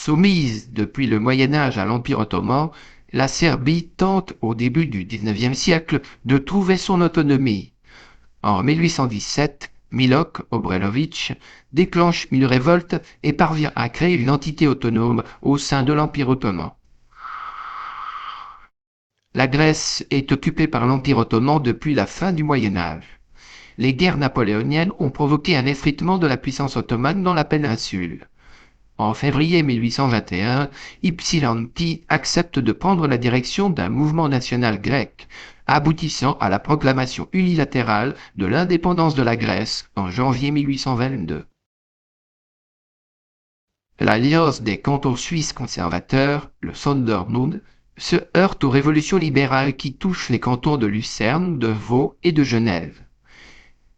Soumise depuis le Moyen Âge à l'Empire ottoman, la Serbie tente au début du XIXe siècle de trouver son autonomie. En 1817, Milo Obrenović déclenche une révolte et parvient à créer une entité autonome au sein de l'Empire ottoman. La Grèce est occupée par l'Empire ottoman depuis la fin du Moyen Âge. Les guerres napoléoniennes ont provoqué un effritement de la puissance ottomane dans la péninsule. En février 1821, Ypsilanti accepte de prendre la direction d'un mouvement national grec, aboutissant à la proclamation unilatérale de l'indépendance de la Grèce en janvier 1822. L'alliance des cantons suisses conservateurs, le Sonderbund, se heurte aux révolutions libérales qui touchent les cantons de Lucerne, de Vaud et de Genève.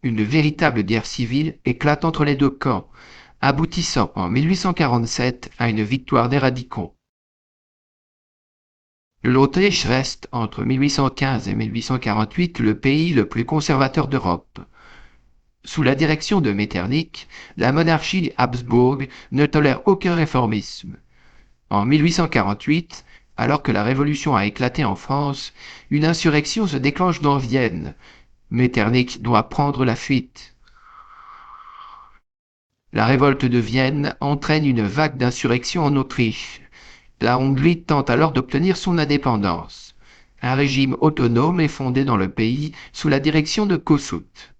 Une véritable guerre civile éclate entre les deux camps, aboutissant en 1847 à une victoire des radicaux. L'Autriche reste entre 1815 et 1848 le pays le plus conservateur d'Europe. Sous la direction de Metternich, la monarchie Habsbourg ne tolère aucun réformisme. En 1848, alors que la Révolution a éclaté en France, une insurrection se déclenche dans Vienne. Metternich doit prendre la fuite. La révolte de Vienne entraîne une vague d'insurrection en Autriche. La Hongrie tente alors d'obtenir son indépendance. Un régime autonome est fondé dans le pays sous la direction de Kossuth.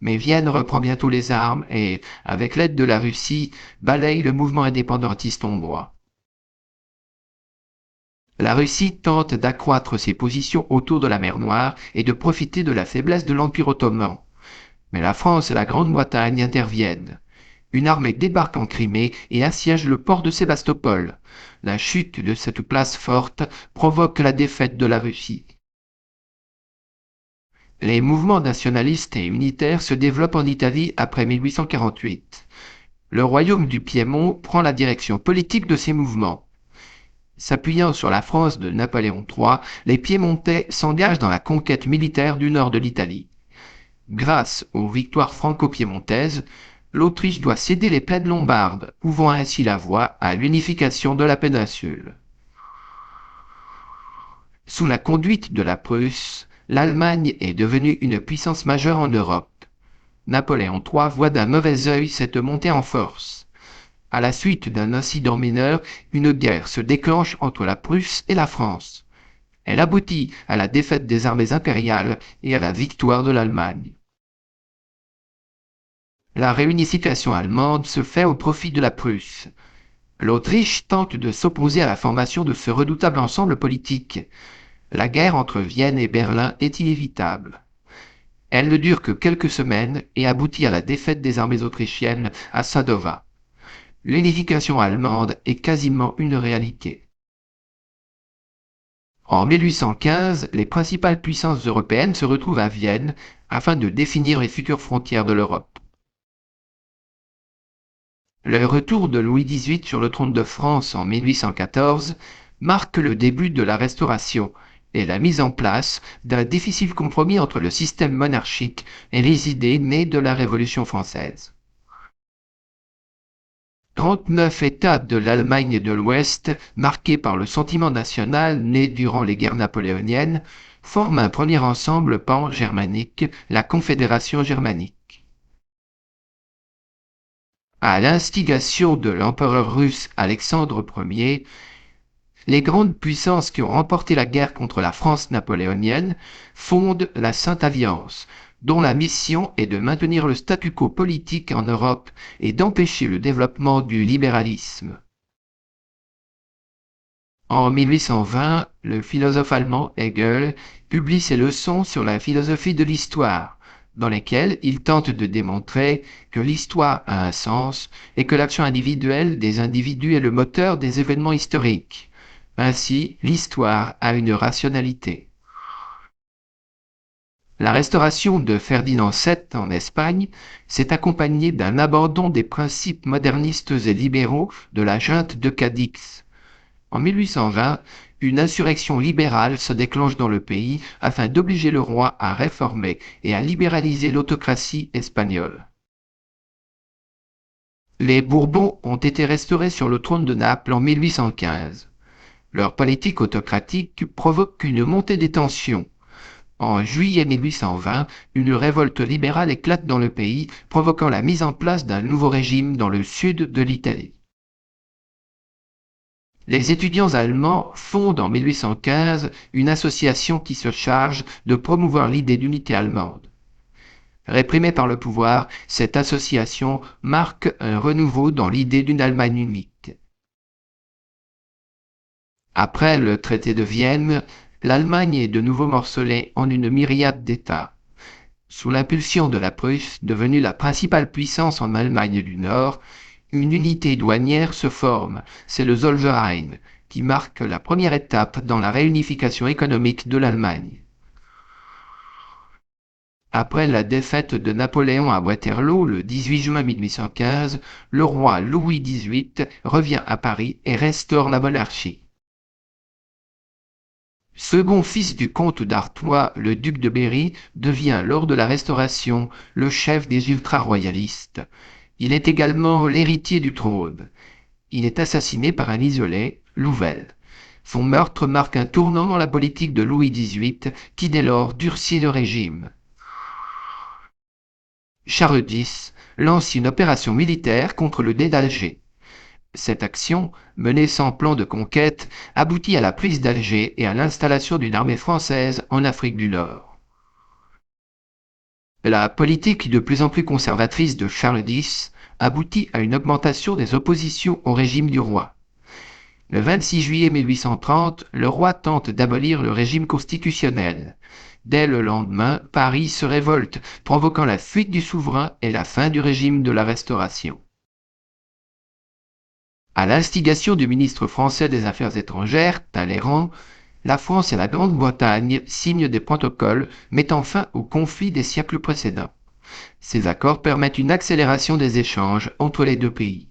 Mais Vienne reprend bientôt les armes et, avec l'aide de la Russie, balaye le mouvement indépendantiste hongrois. La Russie tente d'accroître ses positions autour de la mer Noire et de profiter de la faiblesse de l'Empire ottoman. Mais la France et la Grande-Bretagne interviennent. Une armée débarque en Crimée et assiège le port de Sébastopol. La chute de cette place forte provoque la défaite de la Russie. Les mouvements nationalistes et unitaires se développent en Italie après 1848. Le royaume du Piémont prend la direction politique de ces mouvements. S'appuyant sur la France de Napoléon III, les Piémontais s'engagent dans la conquête militaire du nord de l'Italie. Grâce aux victoires franco-piémontaises, l'Autriche doit céder les plaines lombardes, ouvrant ainsi la voie à l'unification de la péninsule. Sous la conduite de la Prusse, l'Allemagne est devenue une puissance majeure en Europe. Napoléon III voit d'un mauvais œil cette montée en force. À la suite d'un incident mineur, une guerre se déclenche entre la Prusse et la France. Elle aboutit à la défaite des armées impériales et à la victoire de l'Allemagne. La réunification allemande se fait au profit de la Prusse. L'Autriche tente de s'opposer à la formation de ce redoutable ensemble politique. La guerre entre Vienne et Berlin est inévitable. Elle ne dure que quelques semaines et aboutit à la défaite des armées autrichiennes à Sadowa. L'unification allemande est quasiment une réalité. En 1815, les principales puissances européennes se retrouvent à Vienne afin de définir les futures frontières de l'Europe. Le retour de Louis XVIII sur le trône de France en 1814 marque le début de la Restauration et la mise en place d'un difficile compromis entre le système monarchique et les idées nées de la Révolution française. 39 États de l'Allemagne de l'Ouest, marqués par le sentiment national né durant les guerres napoléoniennes, forment un premier ensemble pan-germanique, la Confédération germanique. À l'instigation de l'empereur russe Alexandre Ier, les grandes puissances qui ont remporté la guerre contre la France napoléonienne fondent la Sainte Alliance, dont la mission est de maintenir le statu quo politique en Europe et d'empêcher le développement du libéralisme. En 1820, le philosophe allemand Hegel publie ses leçons sur la philosophie de l'histoire, dans lesquelles il tente de démontrer que l'histoire a un sens et que l'action individuelle des individus est le moteur des événements historiques. Ainsi, l'histoire a une rationalité. La restauration de Ferdinand VII en Espagne s'est accompagnée d'un abandon des principes modernistes et libéraux de la junte de Cadix. En 1820, une insurrection libérale se déclenche dans le pays afin d'obliger le roi à réformer et à libéraliser l'autocratie espagnole. Les Bourbons ont été restaurés sur le trône de Naples en 1815. Leur politique autocratique provoque une montée des tensions. En juillet 1820, une révolte libérale éclate dans le pays, provoquant la mise en place d'un nouveau régime dans le sud de l'Italie. Les étudiants allemands fondent en 1815 une association qui se charge de promouvoir l'idée d'unité allemande. Réprimée par le pouvoir, cette association marque un renouveau dans l'idée d'une Allemagne unique. Après le traité de Vienne, l'Allemagne est de nouveau morcelée en une myriade d'États. Sous l'impulsion de la Prusse, devenue la principale puissance en Allemagne du Nord, une unité douanière se forme, c'est le Zollverein, qui marque la première étape dans la réunification économique de l'Allemagne. Après la défaite de Napoléon à Waterloo le 18 juin 1815, le roi Louis XVIII revient à Paris et restaure la monarchie. Second fils du comte d'Artois, le duc de Berry devient lors de la Restauration le chef des ultra-royalistes. Il est également l'héritier du trône. Il est assassiné par un isolé, Louvel. Son meurtre marque un tournant dans la politique de Louis XVIII qui dès lors durcit le régime. Charles X lance une opération militaire contre le Dey d'Alger. Cette action, menée sans plan de conquête, aboutit à la prise d'Alger et à l'installation d'une armée française en Afrique du Nord. La politique de plus en plus conservatrice de Charles X aboutit à une augmentation des oppositions au régime du roi. Le 26 juillet 1830, le roi tente d'abolir le régime constitutionnel. Dès le lendemain, Paris se révolte, provoquant la fuite du souverain et la fin du régime de la Restauration. À l'instigation du ministre français des Affaires étrangères, Talleyrand, la France et la Grande-Bretagne signent des protocoles mettant fin aux conflits des siècles précédents. Ces accords permettent une accélération des échanges entre les deux pays.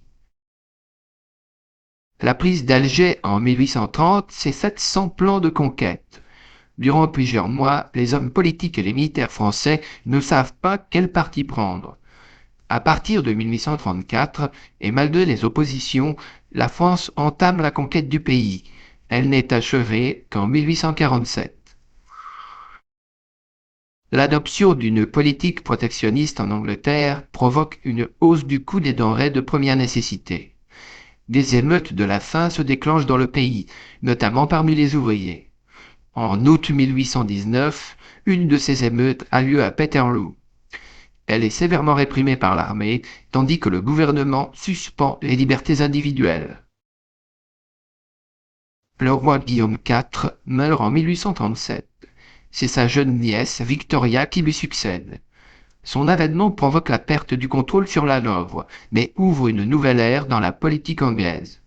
La prise d'Alger en 1830 s'est faite sans plan de conquête. Durant plusieurs mois, les hommes politiques et les militaires français ne savent pas quel parti prendre. À partir de 1834, et malgré les oppositions, la France entame la conquête du pays. Elle n'est achevée qu'en 1847. L'adoption d'une politique protectionniste en Angleterre provoque une hausse du coût des denrées de première nécessité. Des émeutes de la faim se déclenchent dans le pays, notamment parmi les ouvriers. En août 1819, une de ces émeutes a lieu à Peterloo. Elle est sévèrement réprimée par l'armée, tandis que le gouvernement suspend les libertés individuelles. Le roi Guillaume IV meurt en 1837. C'est sa jeune nièce, Victoria, qui lui succède. Son avènement provoque la perte du contrôle sur la Hanovre, mais ouvre une nouvelle ère dans la politique anglaise.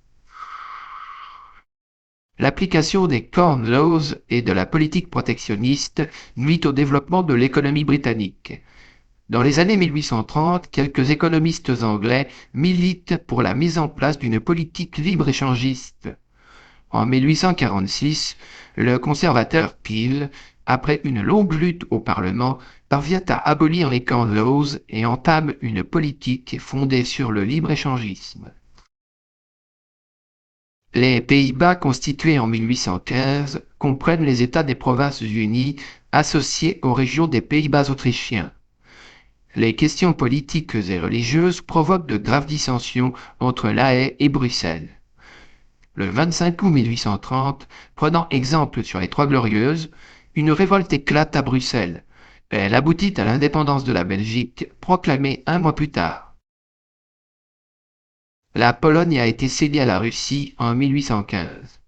L'application des Corn Laws et de la politique protectionniste nuit au développement de l'économie britannique. Dans les années 1830, quelques économistes anglais militent pour la mise en place d'une politique libre-échangiste. En 1846, le conservateur Peel, après une longue lutte au Parlement, parvient à abolir les Corn Laws et entame une politique fondée sur le libre-échangisme. Les Pays-Bas, constitués en 1815, comprennent les États des Provinces-Unies associés aux régions des Pays-Bas autrichiens. Les questions politiques et religieuses provoquent de graves dissensions entre La Haye et Bruxelles. Le 25 août 1830, prenant exemple sur les Trois Glorieuses, une révolte éclate à Bruxelles. Elle aboutit à l'indépendance de la Belgique, proclamée un mois plus tard. La Pologne a été cédée à la Russie en 1815.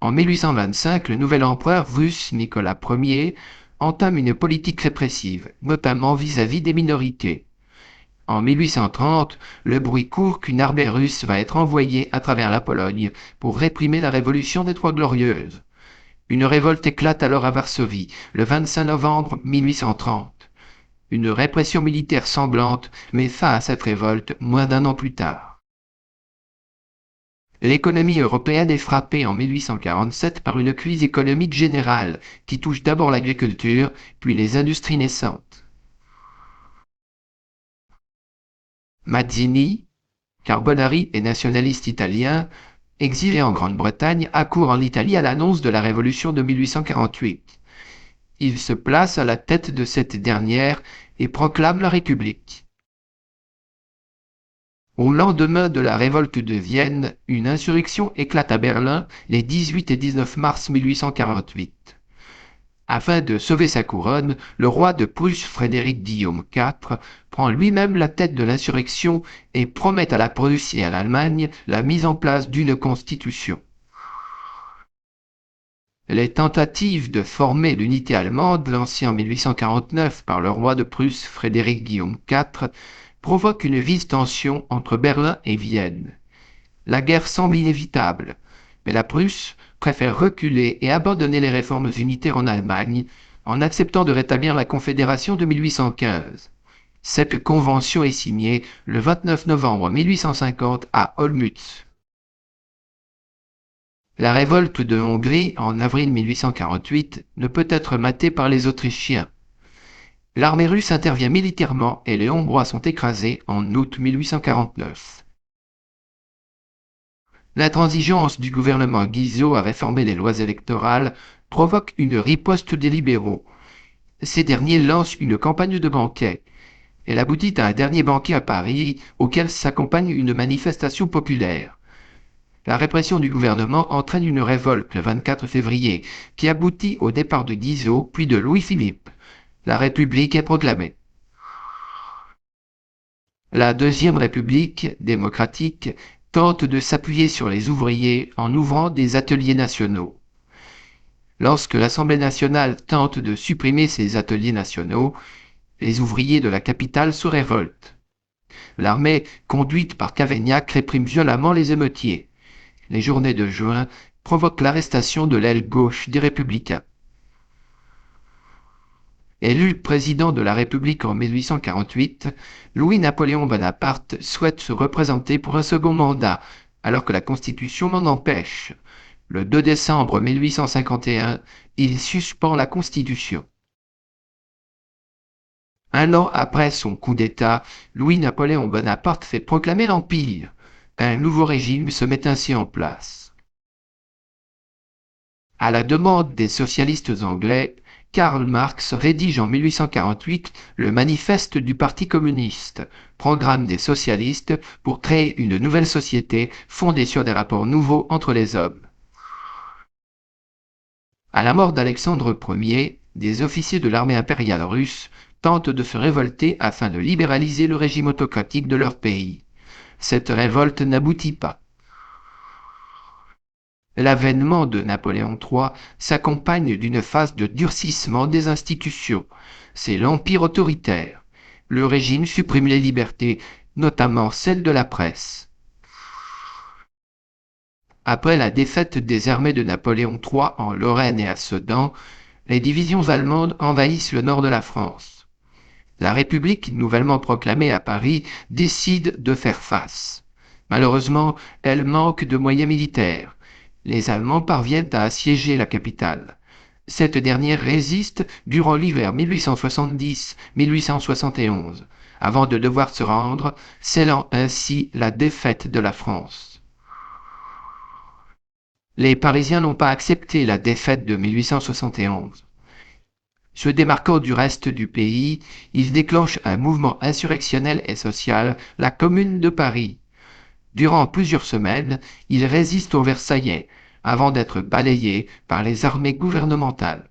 En 1825, le nouvel empereur russe Nicolas Ier entame une politique répressive, notamment vis-à-vis des minorités. En 1830, le bruit court qu'une armée russe va être envoyée à travers la Pologne pour réprimer la révolution des Trois Glorieuses. Une révolte éclate alors à Varsovie, le 25 novembre 1830. Une répression militaire sanglante met fin à cette révolte moins d'un an plus tard. L'économie européenne est frappée en 1847 par une crise économique générale qui touche d'abord l'agriculture, puis les industries naissantes. Mazzini, Carbonari est nationaliste italien, exilé en Grande-Bretagne, accourt en Italie à l'annonce de la Révolution de 1848. Il se place à la tête de cette dernière et proclame la République. Au lendemain de la révolte de Vienne, une insurrection éclate à Berlin les 18 et 19 mars 1848. Afin de sauver sa couronne, le roi de Prusse Frédéric Guillaume IV prend lui-même la tête de l'insurrection et promet à la Prusse et à l'Allemagne la mise en place d'une constitution. Les tentatives de former l'unité allemande, lancées en 1849 par le roi de Prusse Frédéric Guillaume IV, provoquent une vive tension entre Berlin et Vienne. La guerre semble inévitable, mais la Prusse préfère reculer et abandonner les réformes unitaires en Allemagne en acceptant de rétablir la Confédération de 1815. Cette convention est signée le 29 novembre 1850 à Olmütz. La révolte de Hongrie en avril 1848 ne peut être matée par les Autrichiens. L'armée russe intervient militairement et les Hongrois sont écrasés en août 1849. L'intransigeance du gouvernement Guizot à réformer les lois électorales provoque une riposte des libéraux. Ces derniers lancent une campagne de banquet. Elle aboutit à un dernier banquet à Paris auquel s'accompagne une manifestation populaire. La répression du gouvernement entraîne une révolte le 24 février qui aboutit au départ de Guizot puis de Louis-Philippe. La République est proclamée. La Deuxième République démocratique tente de s'appuyer sur les ouvriers en ouvrant des ateliers nationaux. Lorsque l'Assemblée nationale tente de supprimer ces ateliers nationaux, les ouvriers de la capitale se révoltent. L'armée, conduite par Cavaignac, réprime violemment les émeutiers. Les journées de juin provoquent l'arrestation de l'aile gauche des Républicains. Élu président de la République en 1848, Louis-Napoléon Bonaparte souhaite se représenter pour un second mandat, alors que la Constitution m'en empêche. Le 2 décembre 1851, il suspend la Constitution. Un an après son coup d'État, Louis-Napoléon Bonaparte fait proclamer l'Empire. Un nouveau régime se met ainsi en place. À la demande des socialistes anglais, Karl Marx rédige en 1848 le Manifeste du Parti communiste, programme des socialistes pour créer une nouvelle société fondée sur des rapports nouveaux entre les hommes. À la mort d'Alexandre Ier, des officiers de l'armée impériale russe tentent de se révolter afin de libéraliser le régime autocratique de leur pays. Cette révolte n'aboutit pas. L'avènement de Napoléon III s'accompagne d'une phase de durcissement des institutions. C'est l'empire autoritaire. Le régime supprime les libertés, notamment celle de la presse. Après la défaite des armées de Napoléon III en Lorraine et à Sedan, les divisions allemandes envahissent le nord de la France. La République, nouvellement proclamée à Paris, décide de faire face. Malheureusement, elle manque de moyens militaires. Les Allemands parviennent à assiéger la capitale. Cette dernière résiste durant l'hiver 1870-1871, avant de devoir se rendre, scellant ainsi la défaite de la France. Les Parisiens n'ont pas accepté la défaite de 1871. Se démarquant du reste du pays, ils déclenchent un mouvement insurrectionnel et social, la Commune de Paris. Durant plusieurs semaines, ils résistent aux Versaillais, avant d'être balayés par les armées gouvernementales.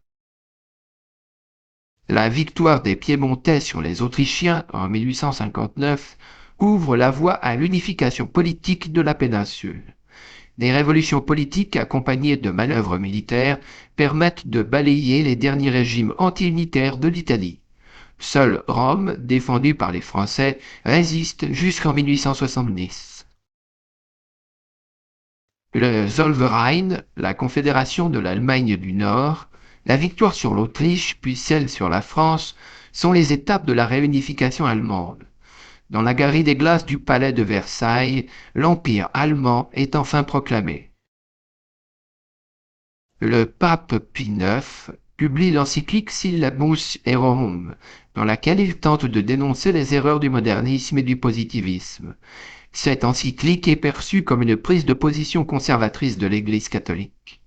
La victoire des Piémontais sur les Autrichiens en 1859 ouvre la voie à l'unification politique de la péninsule. Des révolutions politiques accompagnées de manœuvres militaires permettent de balayer les derniers régimes anti-unitaires de l'Italie. Seul Rome, défendu par les Français, résiste jusqu'en 1870. Le Zollverein, la confédération de l'Allemagne du Nord, la victoire sur l'Autriche puis celle sur la France sont les étapes de la réunification allemande. Dans la galerie des glaces du palais de Versailles, l'Empire allemand est enfin proclamé. Le pape Pie IX publie l'encyclique Syllabus Errorum, dans laquelle il tente de dénoncer les erreurs du modernisme et du positivisme. Cette encyclique est perçue comme une prise de position conservatrice de l'Église catholique.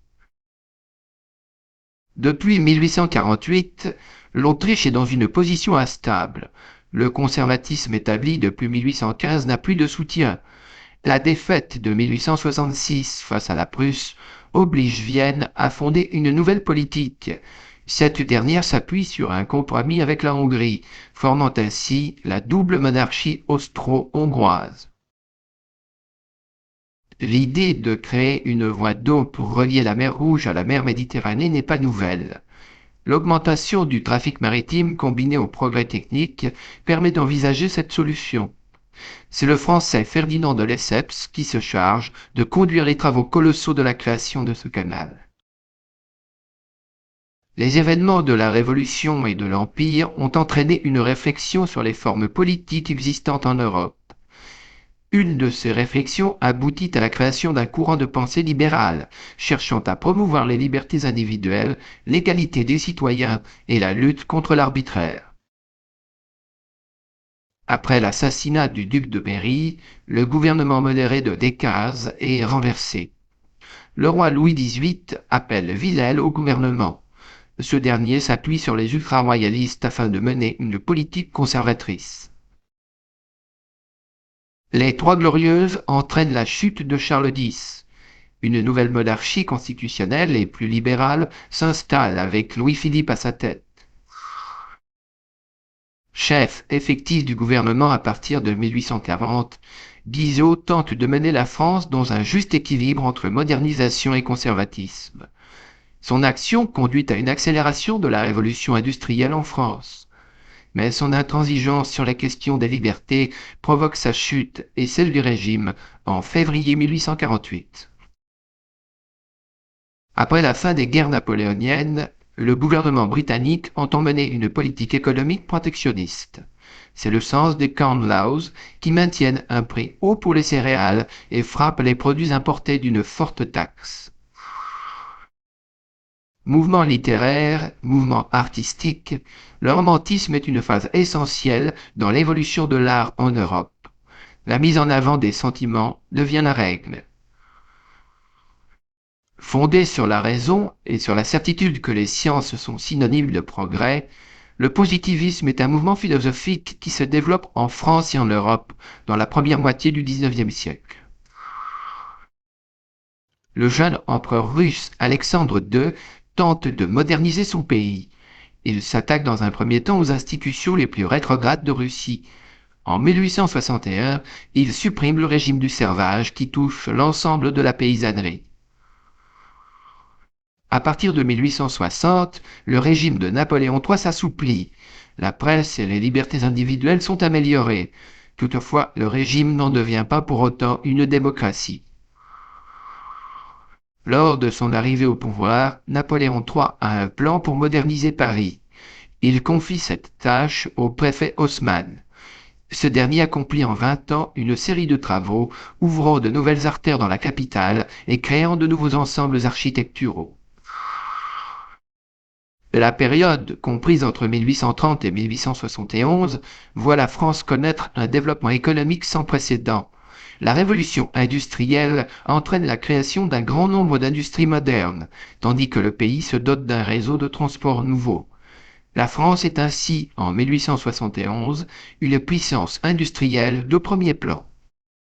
Depuis 1848, l'Autriche est dans une position instable. Le conservatisme établi depuis 1815 n'a plus de soutien. La défaite de 1866 face à la Prusse oblige Vienne à fonder une nouvelle politique. Cette dernière s'appuie sur un compromis avec la Hongrie, formant ainsi la double monarchie austro-hongroise. L'idée de créer une voie d'eau pour relier la mer Rouge à la mer Méditerranée n'est pas nouvelle. L'augmentation du trafic maritime combinée au progrès technique permet d'envisager cette solution. C'est le Français Ferdinand de Lesseps qui se charge de conduire les travaux colossaux de la création de ce canal. Les événements de la Révolution et de l'Empire ont entraîné une réflexion sur les formes politiques existantes en Europe. Une de ces réflexions aboutit à la création d'un courant de pensée libéral, cherchant à promouvoir les libertés individuelles, l'égalité des citoyens et la lutte contre l'arbitraire. Après l'assassinat du duc de Berry, le gouvernement modéré de Decazes est renversé. Le roi Louis XVIII appelle Villèle au gouvernement. Ce dernier s'appuie sur les ultra-royalistes afin de mener une politique conservatrice. Les Trois Glorieuses entraînent la chute de Charles X. Une nouvelle monarchie constitutionnelle et plus libérale s'installe avec Louis-Philippe à sa tête. Chef effectif du gouvernement à partir de 1840, Guizot tente de mener la France dans un juste équilibre entre modernisation et conservatisme. Son action conduit à une accélération de la révolution industrielle en France. Mais son intransigeance sur la question des libertés provoque sa chute et celle du régime en février 1848. Après la fin des guerres napoléoniennes, le gouvernement britannique entend mener une politique économique protectionniste. C'est le sens des Corn Laws qui maintiennent un prix haut pour les céréales et frappent les produits importés d'une forte taxe. Mouvement littéraire, mouvement artistique, le romantisme est une phase essentielle dans l'évolution de l'art en Europe. La mise en avant des sentiments devient la règle. Fondé sur la raison et sur la certitude que les sciences sont synonymes de progrès, le positivisme est un mouvement philosophique qui se développe en France et en Europe dans la première moitié du XIXe siècle. Le jeune empereur russe Alexandre II tente de moderniser son pays. Il s'attaque dans un premier temps aux institutions les plus rétrogrades de Russie. En 1861, il supprime le régime du servage qui touche l'ensemble de la paysannerie. À partir de 1860, le régime de Napoléon III s'assouplit. La presse et les libertés individuelles sont améliorées. Toutefois, le régime n'en devient pas pour autant une démocratie. Lors de son arrivée au pouvoir, Napoléon III a un plan pour moderniser Paris. Il confie cette tâche au préfet Haussmann. Ce dernier accomplit en 20 ans une série de travaux ouvrant de nouvelles artères dans la capitale et créant de nouveaux ensembles architecturaux. La période, comprise entre 1830 et 1871, voit la France connaître un développement économique sans précédent. La révolution industrielle entraîne la création d'un grand nombre d'industries modernes, tandis que le pays se dote d'un réseau de transport nouveau. La France est ainsi, en 1871, une puissance industrielle de premier plan.